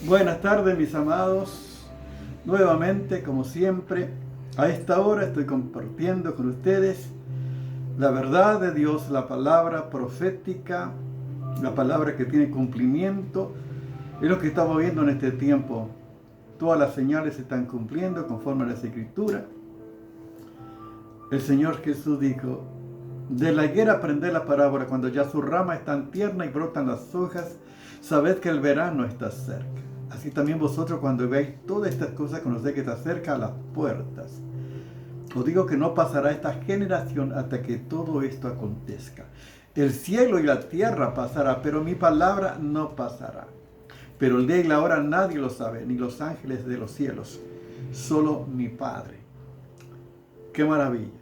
Buenas tardes, mis amados. Nuevamente, como siempre, a esta hora estoy compartiendo con ustedes la verdad de Dios, la palabra profética, la palabra que tiene cumplimiento. Es lo que estamos viendo en este tiempo. Todas las señales se están cumpliendo conforme a las Escrituras. El Señor Jesús dijo: de la higuera aprended la parábola, cuando ya su rama está tierna y brotan las hojas, sabed que el verano está cerca. Así también vosotros, cuando veáis todas estas cosas, conoced que está cerca a las puertas. Os digo que no pasará esta generación hasta que todo esto acontezca. El cielo y la tierra pasará, pero mi palabra no pasará. Pero el día y la hora nadie lo sabe, ni los ángeles de los cielos, solo mi Padre. ¡Qué maravilla!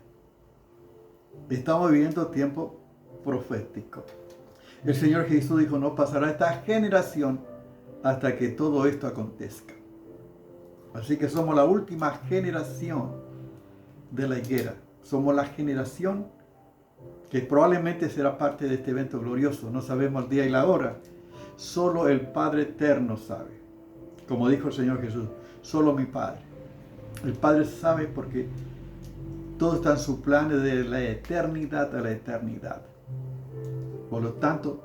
Estamos viviendo tiempo profético. El Señor Jesús dijo: no pasará esta generación hasta que todo esto acontezca. Así que somos la última generación de la higuera. Somos la generación que probablemente será parte de este evento glorioso. No sabemos el día y la hora. Solo el Padre eterno sabe. Como dijo el Señor Jesús, solo mi Padre. El Padre sabe porque todo está en su plan de la eternidad a la eternidad. Por lo tanto,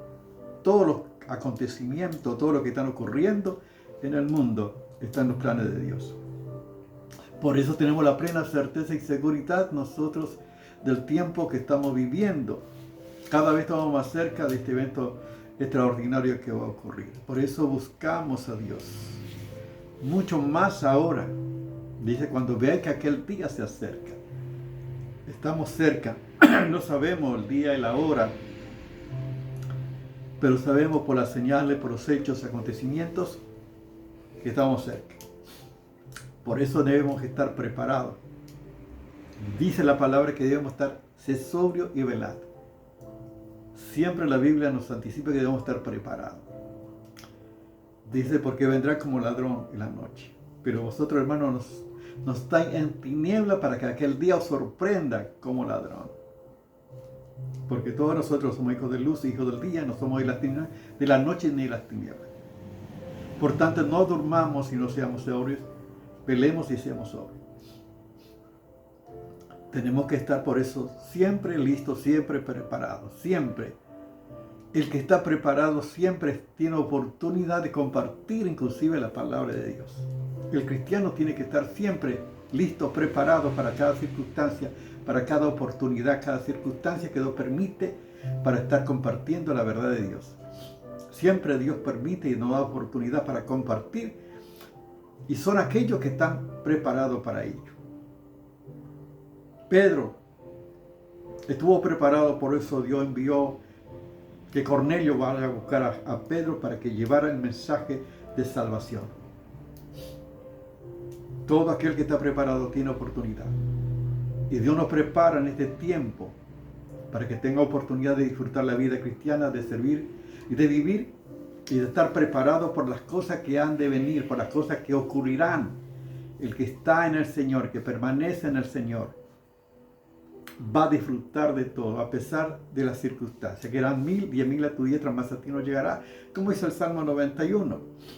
todos los acontecimientos, todo lo que están ocurriendo en el mundo está en los planes de Dios. Por eso tenemos la plena certeza y seguridad nosotros del tiempo que estamos viviendo. Cada vez estamos más cerca de este evento extraordinario que va a ocurrir. Por eso buscamos a Dios. Mucho más ahora. Dice: cuando veáis que aquel día se acerca. Estamos cerca. No sabemos el día y la hora, pero sabemos por las señales, por los hechos, acontecimientos, que estamos cerca. Por eso debemos estar preparados. Dice la palabra que debemos estar sobrios y velados. Siempre la Biblia nos anticipa que debemos estar preparados. Dice: porque vendrá como ladrón en la noche. Pero vosotros, hermanos, no estáis en tiniebla para que aquel día os sorprenda como ladrón. Porque todos nosotros somos hijos de luz, hijos del día, no somos de la noche ni de las tinieblas. Por tanto, no durmamos y no seamos sobrios, velemos y seamos sobrios. Tenemos que estar por eso siempre listos, siempre preparados, siempre. El que está preparado siempre tiene oportunidad de compartir inclusive la palabra de Dios. El cristiano tiene que estar siempre listo, preparado para cada circunstancia, para cada oportunidad, cada circunstancia que Dios permite para estar compartiendo la verdad de Dios. Siempre Dios permite y nos da oportunidad para compartir, y son aquellos que están preparados para ello. Pedro estuvo preparado, por eso Dios envió que Cornelio vaya a buscar a Pedro para que llevara el mensaje de salvación. Todo aquel que está preparado tiene oportunidad. Y Dios nos prepara en este tiempo para que tenga oportunidad de disfrutar la vida cristiana, de servir y de vivir y de estar preparado por las cosas que han de venir, por las cosas que ocurrirán. El que está en el Señor, que permanece en el Señor, va a disfrutar de todo, a pesar de las circunstancias. Que eran 1000, 10.000 a tu diestra, más a ti no llegará, como dice el Salmo 91.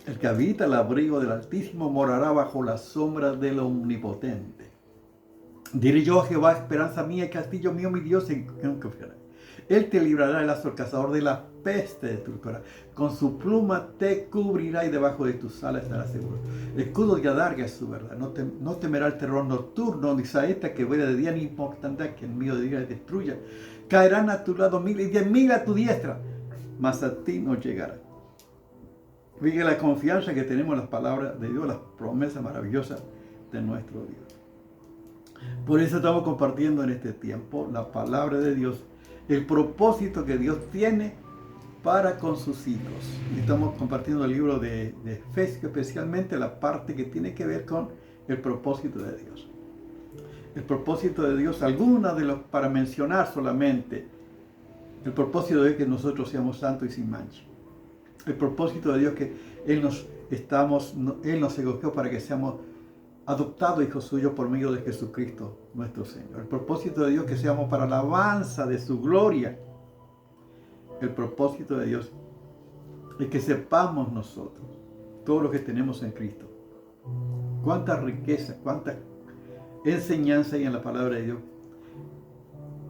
El que habita el abrigo del Altísimo morará bajo la sombra del Omnipotente. Diré yo a Jehová, esperanza mía y castillo mío, mi Dios, en quien confiaré. Él te librará del lazo del cazador, de la peste de tu corazón. Con su pluma te cubrirá y debajo de tus alas estarás seguro. El escudo y adarga es su verdad. No temerá el terror nocturno, ni saeta que vuela de día, ni mortandad que en medio de día destruya. Caerán a tu lado 1000 y 10.000 a tu diestra, mas a ti no llegará. Fíjate la confianza que tenemos en las palabras de Dios, las promesas maravillosas de nuestro Dios. Por eso estamos compartiendo en este tiempo la palabra de Dios, el propósito que Dios tiene para con sus hijos. Estamos compartiendo el libro de Efesios, especialmente la parte que tiene que ver con el propósito de Dios. El propósito de Dios, para mencionar solamente, el propósito de Dios es que nosotros seamos santos y sin mancha. El propósito de Dios es que Él nos escogió para que seamos adoptados hijos suyos por medio de Jesucristo nuestro Señor. El propósito de Dios es que seamos para la alabanza de su gloria. El propósito de Dios y que sepamos nosotros, todo lo que tenemos en Cristo, cuánta riqueza, cuánta enseñanza hay en la palabra de Dios,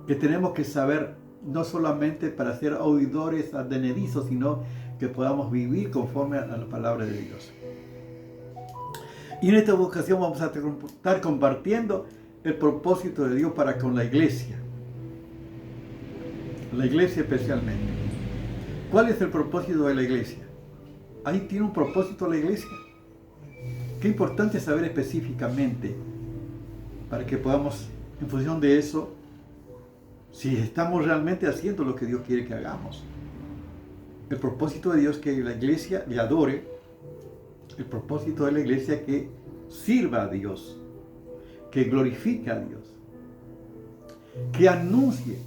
que tenemos que saber no solamente para ser oidores advenedizos, sino que podamos vivir conforme a la palabra de Dios. Y en esta ocasión vamos a estar compartiendo el propósito de Dios para con la iglesia especialmente. ¿Cuál es el propósito de la iglesia? Ahí tiene un propósito la iglesia. Qué importante saber específicamente para que podamos, en función de eso, si estamos realmente haciendo lo que Dios quiere que hagamos. El propósito de Dios es que la iglesia le adore. El propósito de la iglesia es que sirva a Dios, que glorifique a Dios, que anuncie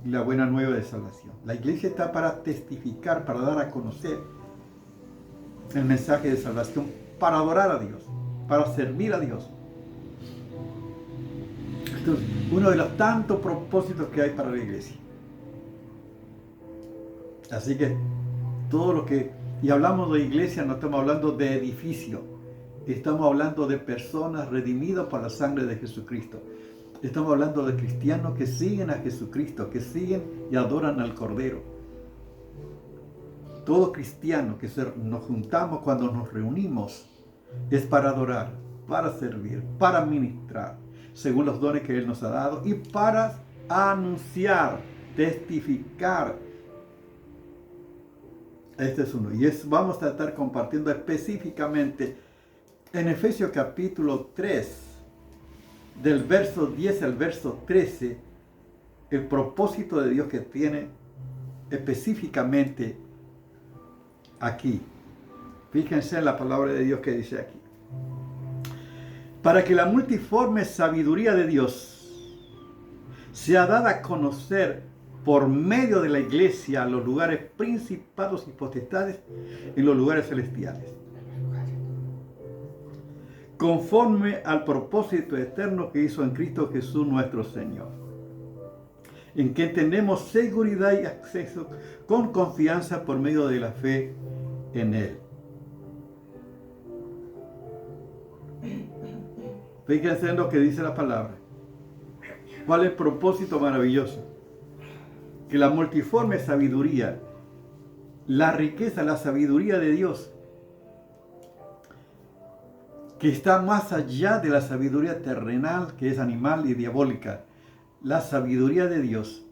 la buena nueva de salvación. La iglesia está para testificar, para dar a conocer el mensaje de salvación, para adorar a Dios, para servir a Dios. Entonces, uno de los tantos propósitos que hay para la iglesia. Así que todo lo que, y hablamos de iglesia, no estamos hablando de edificio, estamos hablando de personas redimidas por la sangre de Jesucristo. Estamos hablando de cristianos que siguen a Jesucristo, que siguen y adoran al Cordero. Todo cristiano que nos juntamos cuando nos reunimos es para adorar, para servir, para ministrar, según los dones que Él nos ha dado, y para anunciar, testificar. Este es uno. Y vamos a estar compartiendo específicamente en Efesios capítulo 3, del verso 10 al verso 13, el propósito de Dios que tiene específicamente aquí. Fíjense en la palabra de Dios que dice aquí. Para que la multiforme sabiduría de Dios sea dada a conocer por medio de la iglesia a los lugares principados y potestades en los lugares celestiales, conforme al propósito eterno que hizo en Cristo Jesús nuestro Señor, en que tenemos seguridad y acceso con confianza por medio de la fe en Él. Fíjense en lo que dice la palabra. ¿Cuál es el propósito maravilloso? Que la multiforme sabiduría, la riqueza, la sabiduría de Dios, que está más allá de la sabiduría terrenal, que es animal y diabólica. La sabiduría de Dios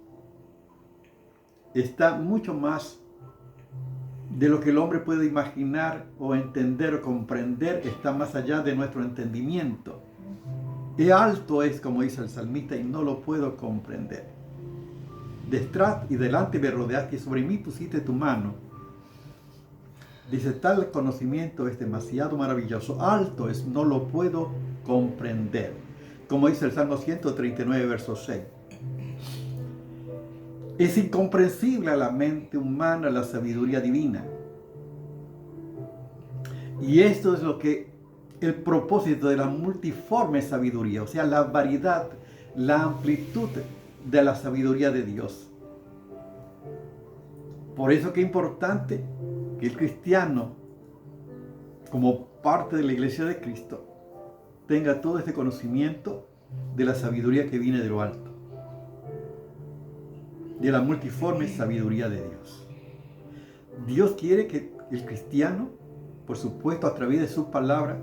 está mucho más de lo que el hombre puede imaginar o entender o comprender, está más allá de nuestro entendimiento. Y alto es, como dice el salmista, y no lo puedo comprender. Detrás y delante me rodeaste y sobre mí pusiste tu mano. Dice, tal conocimiento es demasiado maravilloso, alto es, no lo puedo comprender. Como dice el Salmo 139, verso 6. Es incomprensible a la mente humana la sabiduría divina. Y esto es lo que el propósito de la multiforme sabiduría, o sea, la variedad, la amplitud de la sabiduría de Dios. Por eso que es importante que el cristiano, como parte de la iglesia de Cristo, tenga todo este conocimiento de la sabiduría que viene de lo alto, de la multiforme sabiduría de Dios. Dios quiere que el cristiano, por supuesto, a través de su palabra,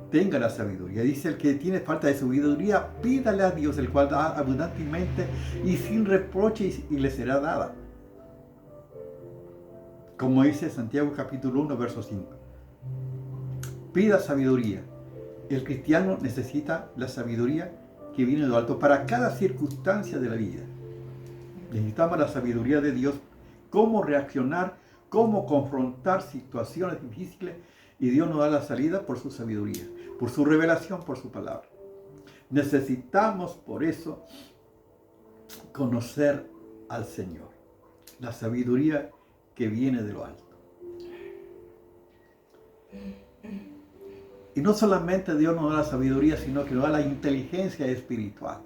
tenga la sabiduría. Dice, el que tiene falta de sabiduría, pídale a Dios, el cual da abundantemente y sin reproche, y le será dada. Como dice Santiago capítulo 1, verso 5. Pida sabiduría. El cristiano necesita la sabiduría que viene de lo alto para cada circunstancia de la vida. Necesitamos la sabiduría de Dios, cómo reaccionar, cómo confrontar situaciones difíciles, y Dios nos da la salida por su sabiduría, por su revelación, por su palabra. Necesitamos por eso conocer al Señor, la sabiduría que viene de lo alto. Y no solamente Dios nos da la sabiduría, sino que nos da la inteligencia espiritual.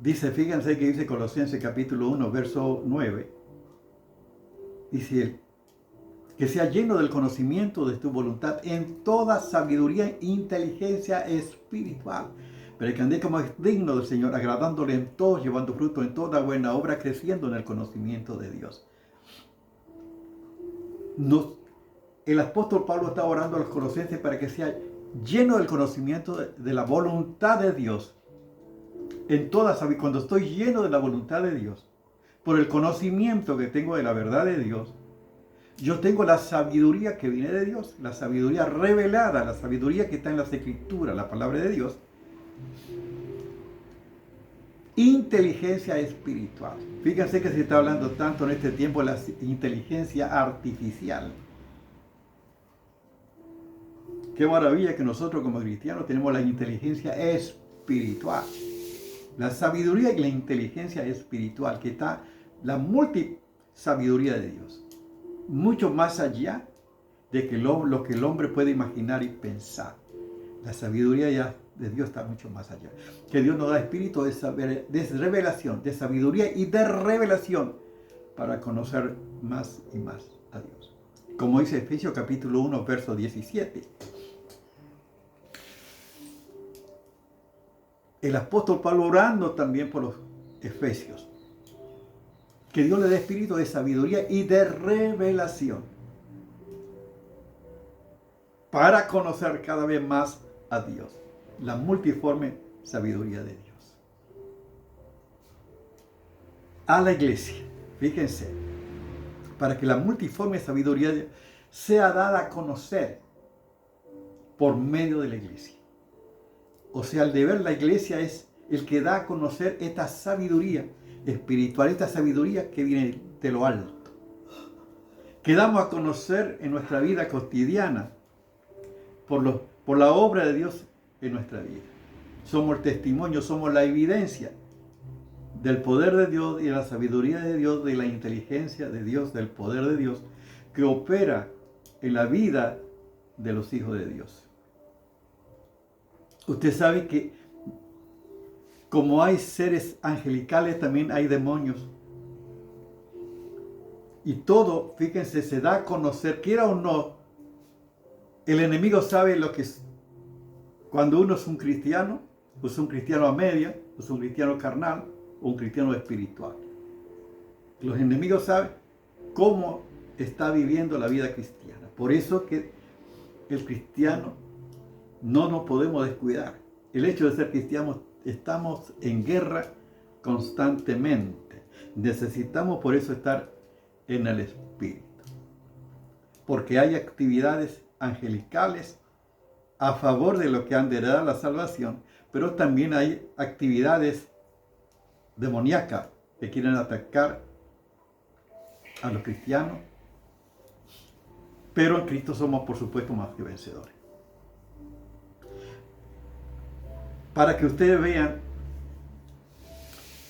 Dice, fíjense que dice Colosenses capítulo 1, verso 9. Dice, que sea lleno del conocimiento de tu voluntad en toda sabiduría e inteligencia espiritual, para que ande como es digno del Señor, agradándole en todo, llevando fruto en toda buena obra, creciendo en el conocimiento de Dios. El apóstol Pablo está orando a los colosenses para que sea lleno del conocimiento de la voluntad de Dios. En toda sabiduría, cuando estoy lleno de la voluntad de Dios, por el conocimiento que tengo de la verdad de Dios, yo tengo la sabiduría que viene de Dios, la sabiduría revelada, la sabiduría que está en las Escrituras, la palabra de Dios. Inteligencia espiritual. Fíjense que se está hablando tanto en este tiempo de la inteligencia artificial. Qué maravilla que nosotros como cristianos tenemos la inteligencia espiritual. La sabiduría y la inteligencia espiritual, que está la multisabiduría de Dios. Mucho más allá de que lo que el hombre puede imaginar y pensar. La sabiduría ya de Dios está mucho más allá. Que Dios nos da espíritu de revelación, de sabiduría y de revelación para conocer más y más a Dios. Como dice Efesios capítulo 1, verso 17. El apóstol Pablo orando también por los efesios. Que Dios le dé espíritu de sabiduría y de revelación para conocer cada vez más a Dios. La multiforme sabiduría de Dios. A la iglesia, fíjense, para que la multiforme sabiduría de Dios sea dada a conocer por medio de la iglesia. O sea, el deber de la iglesia es el que da a conocer esta sabiduría espiritual, esta sabiduría que viene de lo alto, que damos a conocer en nuestra vida cotidiana por la obra de Dios en nuestra vida. Somos el testimonio, somos la evidencia del poder de Dios y de la sabiduría de Dios, de la inteligencia de Dios, del poder de Dios que opera en la vida de los hijos de Dios. Usted sabe que como hay seres angelicales, también hay demonios. Y todo, fíjense, se da a conocer, quiera o no, el enemigo sabe lo que es. Cuando uno es un cristiano a media, o es un cristiano carnal, o un cristiano espiritual. Los enemigos saben cómo está viviendo la vida cristiana. Por eso que el cristiano no nos podemos descuidar. El hecho de ser cristianos, estamos en guerra constantemente. Necesitamos por eso estar en el Espíritu. Porque hay actividades angelicales a favor de lo que han de heredar la salvación, pero también hay actividades demoníacas que quieren atacar a los cristianos. Pero en Cristo somos, por supuesto, más que vencedores. Para que ustedes vean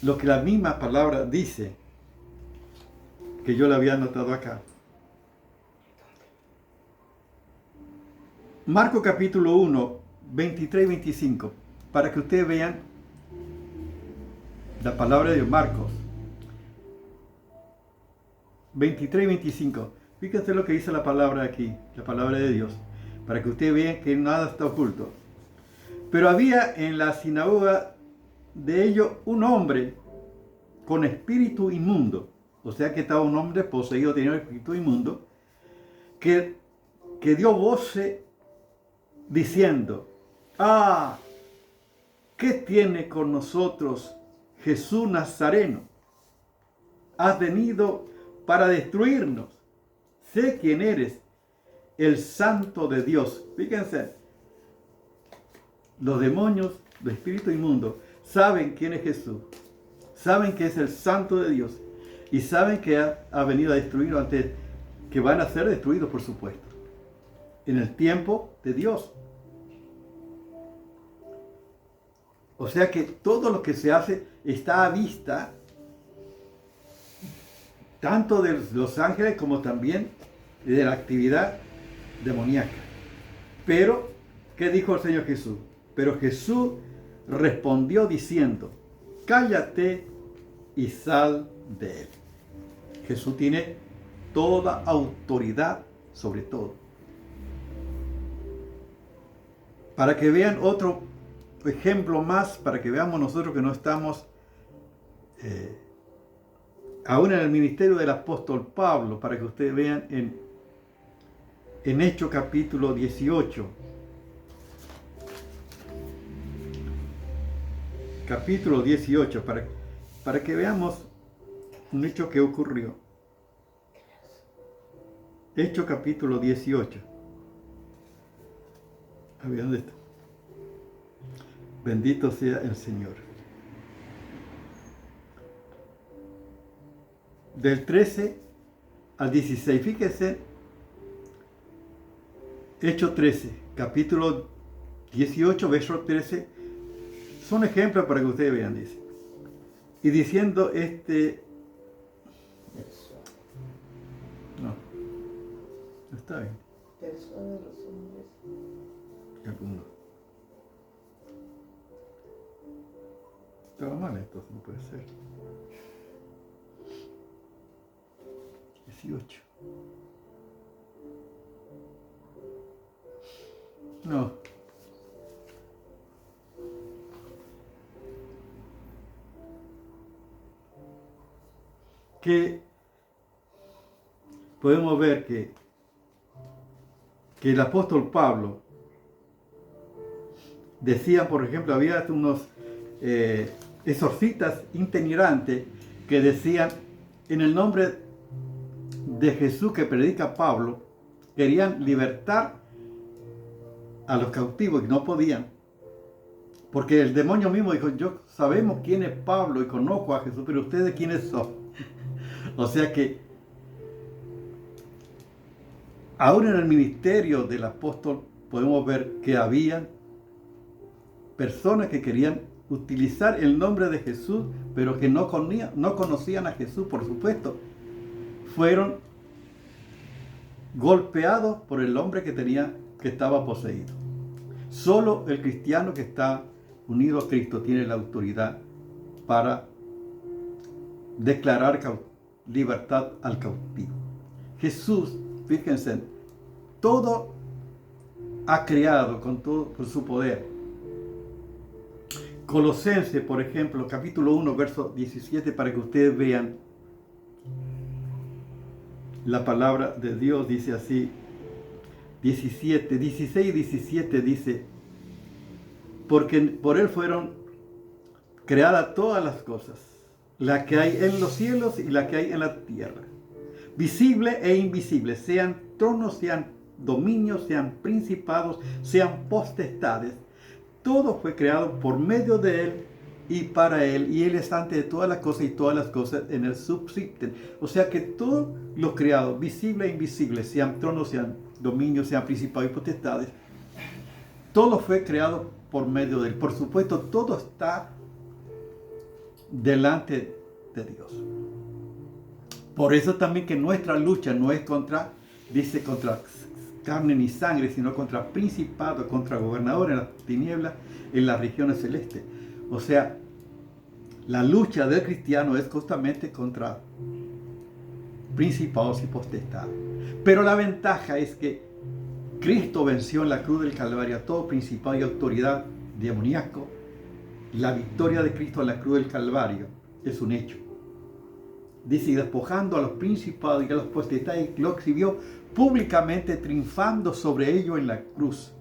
lo que la misma palabra dice, que yo le había anotado acá. Marcos capítulo 1, 23 y 25, para que ustedes vean la palabra de Dios. Marcos 23 y 25. Fíjense lo que dice la palabra aquí, la palabra de Dios, para que ustedes vean que nada está oculto. Pero había en la sinagoga de ellos un hombre con espíritu inmundo. O sea que estaba un hombre poseído, tenía un espíritu inmundo, que dio voces diciendo: ¡Ah! ¿Qué tiene con nosotros Jesús Nazareno? Has venido para destruirnos. Sé quién eres, el Santo de Dios. Fíjense. Los demonios, los espíritus inmundos, saben quién es Jesús, saben que es el Santo de Dios y saben que ha venido a destruirnos, antes que van a ser destruidos, por supuesto, en el tiempo de Dios. O sea que todo lo que se hace está a vista, tanto de los ángeles como también de la actividad demoníaca. Pero, ¿qué dijo el Señor Jesús? Pero Jesús respondió diciendo: cállate y sal de él. Jesús tiene toda autoridad sobre todo. Para que vean otro ejemplo más, para que veamos nosotros que no estamos aún en el ministerio del apóstol Pablo, para que ustedes vean en Hechos capítulo 18. Capítulo 18, para que veamos un hecho que ocurrió. Hechos capítulo 18. A ver, ¿dónde está? Bendito sea el Señor. Del 13 al 16. Fíjense, Hechos 13, capítulo 18, verso 13. Son ejemplos para que ustedes vean, dice. Y diciendo no está bien. Persona de los hombres. Alguno. Estaba mal, entonces no puede ser. 18. No. Que podemos ver que el apóstol Pablo decía, por ejemplo, había unos exorcistas itinerantes que decían, en el nombre de Jesús que predica Pablo, querían libertar a los cautivos y no podían, porque el demonio mismo dijo, yo sabemos quién es Pablo y conozco a Jesús, pero ustedes quiénes son. O sea que aún en el ministerio del apóstol podemos ver que había personas que querían utilizar el nombre de Jesús, pero que no conocían a Jesús, por supuesto. Fueron golpeados por el hombre que estaba poseído. Solo el cristiano que está unido a Cristo tiene la autoridad para declarar libertad al cautivo. Jesús, fíjense, todo ha creado con su poder. Colosenses, por ejemplo, capítulo 1, verso 17, para que ustedes vean la palabra de Dios, dice así, 16 y 17 dice, porque por él fueron creadas todas las cosas, la que hay en los cielos y la que hay en la tierra, visible e invisible, sean tronos, sean dominios, sean principados, sean potestades. Todo fue creado por medio de él y para él, y él es antes de todas las cosas y todas las cosas en él subsisten. O sea que todo lo creado, visible e invisible, sean tronos, sean dominios, sean principados y potestades, todo fue creado por medio de él. Por supuesto, todo está delante de Dios. Por eso también que nuestra lucha no es contra carne ni sangre, sino contra principados, contra gobernadores en las tinieblas, en las regiones celestes. O sea, la lucha del cristiano es justamente contra principados y potestades. Pero la ventaja es que Cristo venció en la cruz del Calvario a todo principado y autoridad demoníaco. La victoria de Cristo en la cruz del Calvario es un hecho. Dice, y despojando a los principados y a los potestades, lo exhibió públicamente, triunfando sobre ellos en la cruz.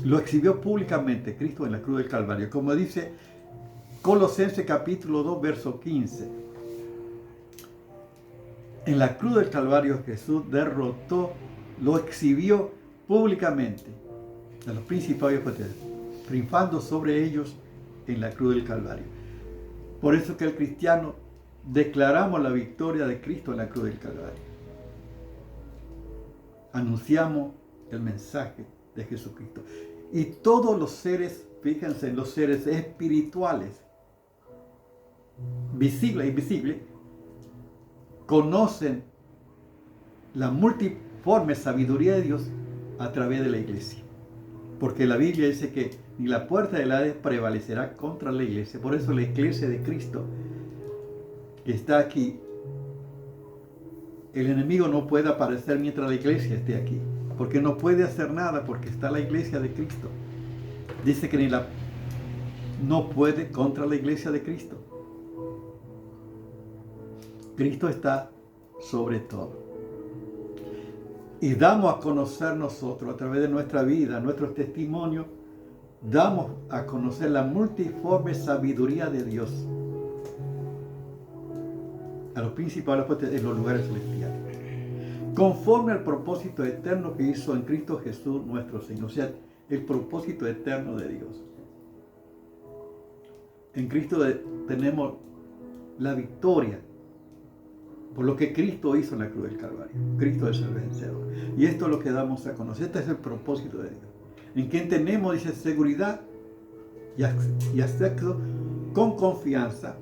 Lo exhibió públicamente Cristo en la cruz del Calvario. Como dice Colosenses capítulo 2, verso 15. En la cruz del Calvario Jesús derrotó, lo exhibió públicamente a los principados y potestades, triunfando sobre ellos en la cruz del Calvario. Por eso que el cristiano declaramos la victoria de Cristo en la cruz del Calvario. Anunciamos el mensaje de Jesucristo. Y todos los seres, fíjense, los seres espirituales, visibles e invisibles, conocen la multiforme sabiduría de Dios a través de la iglesia. Porque la Biblia dice que ni la puerta del Hades prevalecerá contra la iglesia. Por eso la iglesia de Cristo que está aquí el enemigo no puede aparecer mientras la iglesia esté aquí, porque no puede hacer nada porque está la iglesia de Cristo. Dice que no puede contra la iglesia de Cristo. Cristo está sobre todo. Y damos a conocer nosotros, a través de nuestra vida, nuestros testimonios, damos a conocer la multiforme sabiduría de Dios a los principales en los lugares celestiales, conforme al propósito eterno que hizo en Cristo Jesús nuestro Señor. O sea, el propósito eterno de Dios. En Cristo tenemos la victoria por lo que Cristo hizo en la cruz del Calvario. Cristo es el vencedor. Y esto es lo que damos a conocer. Este es el propósito de Dios. En quien tenemos, dice, seguridad y acceso con confianza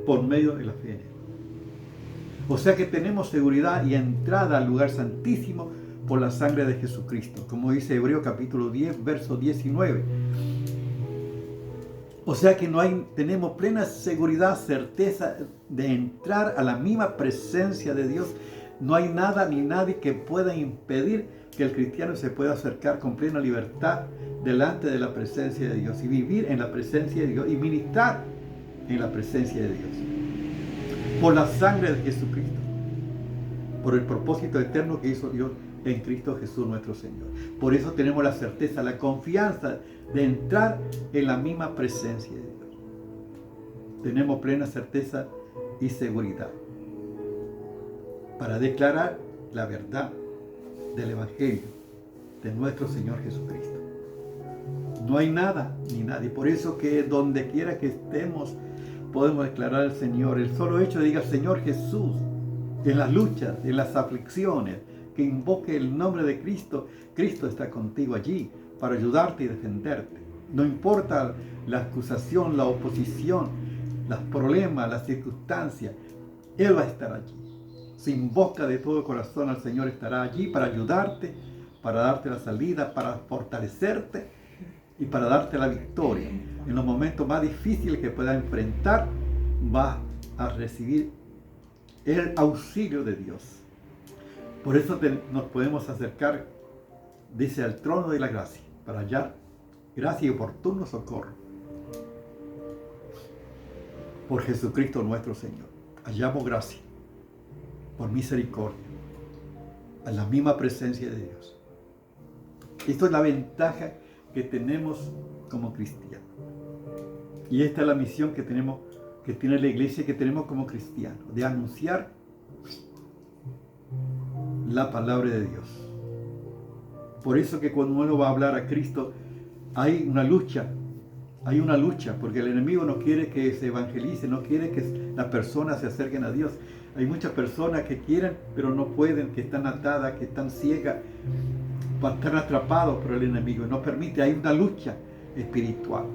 por medio de la fe en Él. O sea que tenemos seguridad y entrada al lugar santísimo por la sangre de Jesucristo, como dice Hebreos capítulo 10, verso 19. O sea que tenemos plena seguridad, certeza de entrar a la misma presencia de Dios. No hay nada ni nadie que pueda impedir que el cristiano se pueda acercar con plena libertad delante de la presencia de Dios y vivir en la presencia de Dios y ministrar en la presencia de Dios. Por la sangre de Jesucristo, por el propósito eterno que hizo Dios en Cristo Jesús nuestro Señor. Por eso tenemos la certeza, la confianza de entrar en la misma presencia de Dios. Tenemos plena certeza y seguridad para declarar la verdad del Evangelio de nuestro Señor Jesucristo. No hay nada ni nadie. Por eso que donde quiera que estemos podemos declarar al Señor. El solo hecho de diga Señor Jesús en las luchas, en las aflicciones, que invoque el nombre de Cristo, Cristo está contigo allí para ayudarte y defenderte. No importa la acusación, la oposición, los problemas, las circunstancias, Él va a estar allí. Si invoca de todo corazón al Señor, estará allí para ayudarte, para darte la salida, para fortalecerte y para darte la victoria. En los momentos más difíciles que puedas enfrentar, vas a recibir el auxilio de Dios. Por eso nos podemos acercar, dice, al trono de la gracia, para hallar gracia y oportuno socorro. Por Jesucristo nuestro Señor. Hallamos gracia, por misericordia, a la misma presencia de Dios. Esto es la ventaja que tenemos como cristianos. Y esta es la misión que tiene la iglesia, que tenemos como cristianos, de anunciar la palabra de Dios. Por eso que cuando uno va a hablar a Cristo, hay una lucha, porque el enemigo no quiere que se evangelice, no quiere que las personas se acerquen a Dios. Hay muchas personas que quieren, pero no pueden, que están atadas, que están ciegas, están atrapados por el enemigo. No permite, hay una lucha espiritual.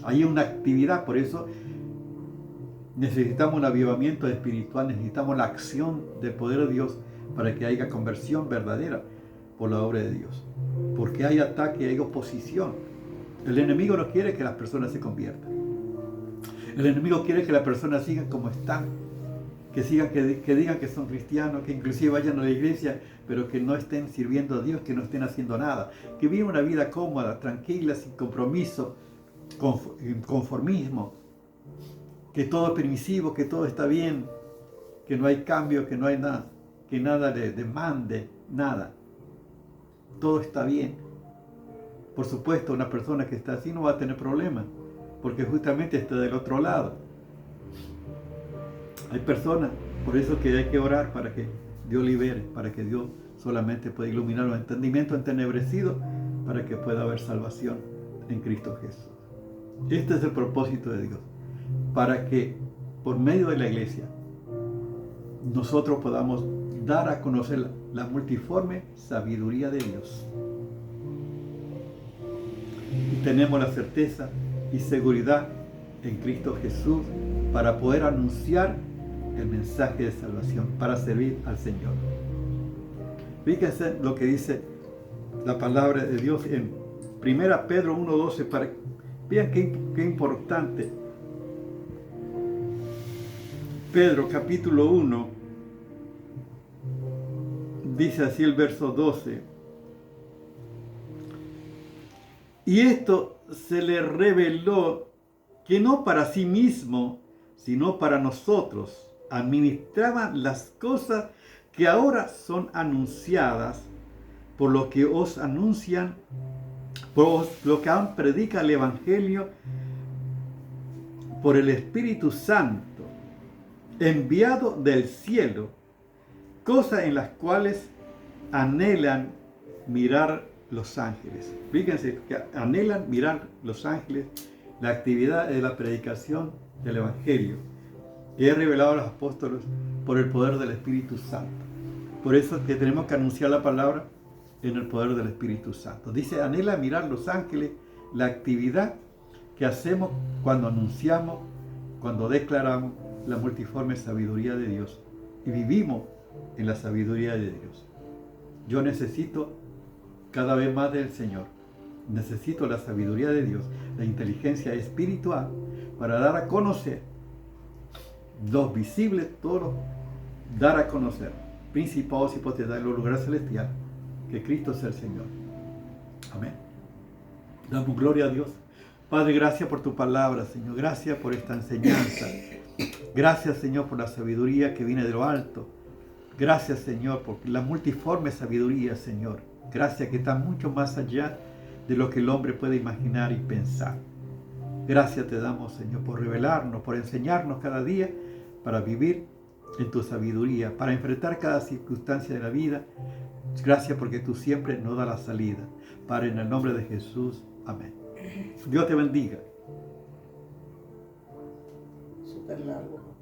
Hay una actividad, por eso necesitamos un avivamiento espiritual, necesitamos la acción del poder de Dios para que haya conversión verdadera por la obra de Dios. Porque hay ataque, hay oposición. El enemigo no quiere que las personas se conviertan. El enemigo quiere que las personas sigan como están, que digan que son cristianos, que inclusive vayan a la iglesia, pero que no estén sirviendo a Dios, que no estén haciendo nada, que vivan una vida cómoda, tranquila, sin compromiso, conformismo, que todo es permisivo, que todo está bien, que no hay cambio, que no hay nada, que nada le demande, nada. Todo está bien. Por supuesto, una persona que está así no va a tener problemas, porque justamente está del otro lado. Hay personas, por eso que hay que orar para que Dios libere, para que Dios solamente pueda iluminar los entendimientos entenebrecidos, para que pueda haber salvación en Cristo Jesús. Este es el propósito de Dios, para que por medio de la iglesia nosotros podamos dar a conocer la multiforme sabiduría de Dios. Y tenemos la certeza y seguridad en Cristo Jesús para poder anunciar el mensaje de salvación, para servir al Señor. Fíjense lo que dice la palabra de Dios en 1 Pedro 1:12, para que vean qué importante. Pedro capítulo 1, Dice así el verso 12. Y esto se le reveló que no para sí mismo, sino para nosotros, administraban las cosas que ahora son anunciadas, por lo que os anuncian, por lo que aún predica el Evangelio por el Espíritu Santo, enviado del cielo, cosas en las cuales anhelan mirar los ángeles. Fíjense que anhelan mirar los ángeles, la actividad de la predicación del Evangelio, que es revelado a los apóstoles por el poder del Espíritu Santo. Por eso es que tenemos que anunciar la palabra en el poder del Espíritu Santo. Dice, anhela mirar los ángeles, la actividad que hacemos cuando anunciamos, cuando declaramos la multiforme sabiduría de Dios y vivimos en la sabiduría de Dios. Yo necesito cada vez más del Señor. Necesito la sabiduría de Dios, la inteligencia espiritual para dar a conocer los visibles, todos, dar a conocer principados y potestades en los lugares celestiales, que Cristo es el Señor. Amén. Damos gloria a Dios. Padre, gracias por tu palabra, Señor. Gracias por esta enseñanza. Gracias, Señor, por la sabiduría que viene de lo alto. Gracias, Señor, por la multiforme sabiduría, Señor. Gracias que está mucho más allá de lo que el hombre puede imaginar y pensar. Gracias te damos, Señor, por revelarnos, por enseñarnos cada día para vivir en tu sabiduría, para enfrentar cada circunstancia de la vida. Gracias porque tú siempre nos das la salida. Padre, en el nombre de Jesús. Amén. Dios te bendiga. Súper largo.